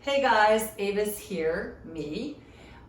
Hey guys, Avis here, me.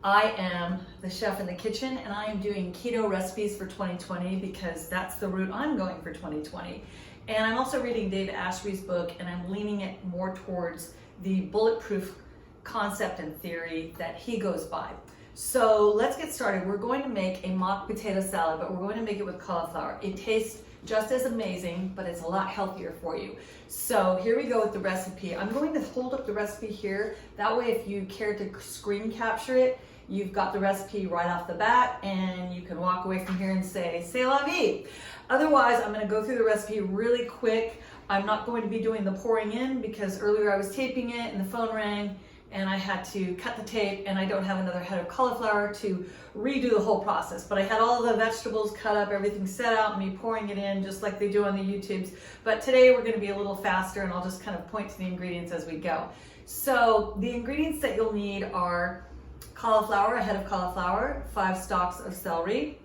I am the chef in the kitchen and I am doing keto recipes for 2020 because that's the route I'm going for 2020. And I'm also reading Dave Asprey's book and I'm leaning it more towards the bulletproof concept and theory that he goes by. So let's get started. We're going to make a mock potato salad, but we're going to make it with cauliflower. It tastes just as amazing, but it's a lot healthier for you. So here we go with the recipe. I'm going to hold up the recipe here. That way, if you care to screen capture it, you've got the recipe right off the bat and you can walk away from here and say, "C'est la vie." Otherwise, I'm gonna go through the recipe really quick. I'm not going to be doing the pouring in because earlier I was taping it and the phone rang and I had to cut the tape and I don't have another head of cauliflower to redo the whole process. But I had all the vegetables cut up, everything set out, and me pouring it in just like they do on the YouTubes. But today we're gonna be a little faster and I'll just kind of point to the ingredients as we go. So the ingredients that you'll need are cauliflower, a head of cauliflower, 5 stalks of celery.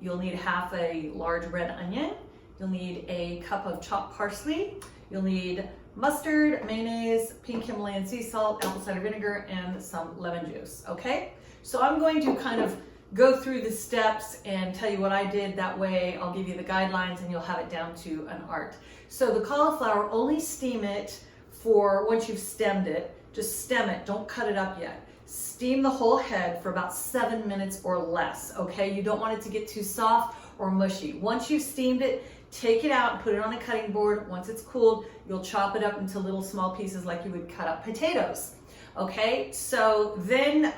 You'll need half a large red onion. You'll need a cup of chopped parsley. You'll need mustard, mayonnaise, pink Himalayan sea salt, apple cider vinegar, and some lemon juice, okay? So I'm going to kind of go through the steps and tell you what I did. That way I'll give you the guidelines and you'll have it down to an art. So the cauliflower, only steam it for, once you've stemmed it, just stem it, don't cut it up yet. Steam the whole head for about 7 minutes or less, okay? You don't want it to get too soft or mushy. Once you've steamed it, take it out and put it on a cutting board. Once it's cooled, you'll chop it up into little small pieces like you would cut up potatoes. Okay, so then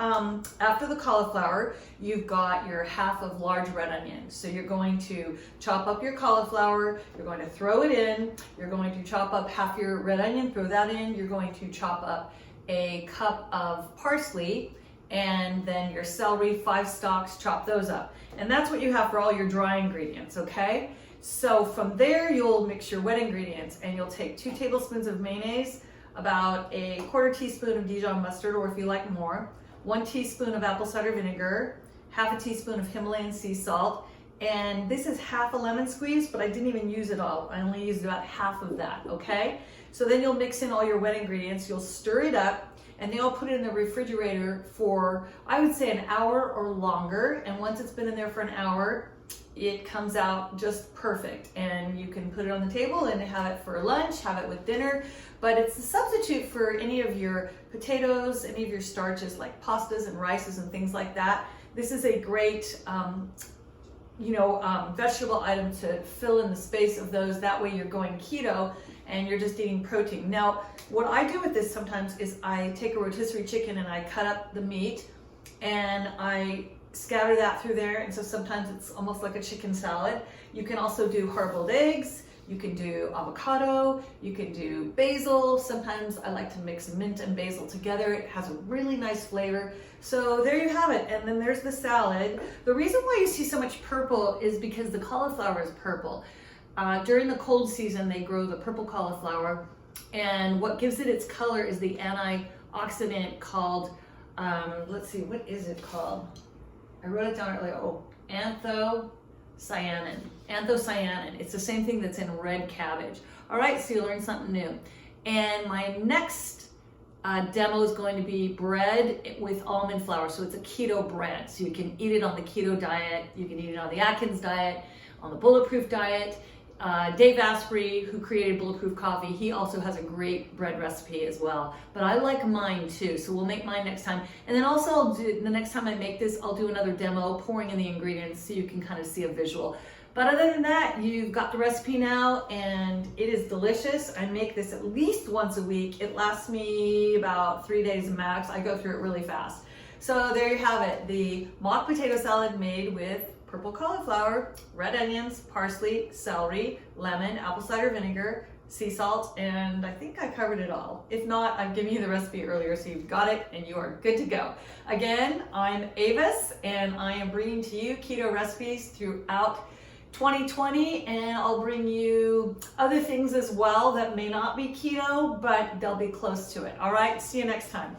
after the cauliflower, you've got your half of large red onion. So you're going to chop up your cauliflower, you're going to throw it in, you're going to chop up half your red onion, throw that in, you're going to chop up a cup of parsley, and then your celery, 5 stalks, chop those up. And that's what you have for all your dry ingredients, okay? So from there, you'll mix your wet ingredients and you'll take 2 tablespoons of mayonnaise, about a 1/4 teaspoon of Dijon mustard, or if you like more, 1 teaspoon of apple cider vinegar, half a teaspoon of Himalayan sea salt, and this is half a lemon squeeze, but I didn't even use it all. I only used about half of that, okay? So then you'll mix in all your wet ingredients, you'll stir it up, and then you'll put it in the refrigerator for, I would say, an hour or longer. And once it's been in there for an hour, it comes out just perfect. And you can put it on the table and have it for lunch, have it with dinner. But it's a substitute for any of your potatoes, any of your starches like pastas and rices and things like that. This is a great vegetable item to fill in the space of those. That way you're going keto and you're just eating protein. Now, what I do with this sometimes is I take a rotisserie chicken and I cut up the meat and I scatter that through there. And so sometimes it's almost like a chicken salad. You can also do hard-boiled eggs. You can do avocado. You can do basil. Sometimes I like to mix mint and basil together. It has a really nice flavor. So there you have it. And then there's the salad. The reason why you see so much purple is because the cauliflower is purple. During the cold season, they grow the purple cauliflower, and what gives it its color is the antioxidant called, let's see, what is it called? I wrote it down earlier. Oh, anthocyanin. Anthocyanin. It's the same thing that's in red cabbage. All right, so you learned something new. And my next demo is going to be bread with almond flour. So it's a keto bread. So you can eat it on the keto diet. You can eat it on the Atkins diet, on the bulletproof diet. Dave Asprey, who created Bulletproof Coffee, he also has a great bread recipe as well. But I like mine too, so we'll make mine next time. And then also I'll do, the next time I make this, I'll do another demo pouring in the ingredients so you can kind of see a visual. But other than that, you've got the recipe now and it is delicious. I make this at least once a week. It lasts me about 3 days max. I go through it really fast. So there you have it, the mock potato salad made with purple cauliflower, red onions, parsley, celery, lemon, apple cider vinegar, sea salt, and I think I covered it all. If not, I've given you the recipe earlier, so you've got it and you are good to go. Again, I'm Avis, and I am bringing to you keto recipes throughout 2020, and I'll bring you other things as well that may not be keto, but they'll be close to it. All right, see you next time.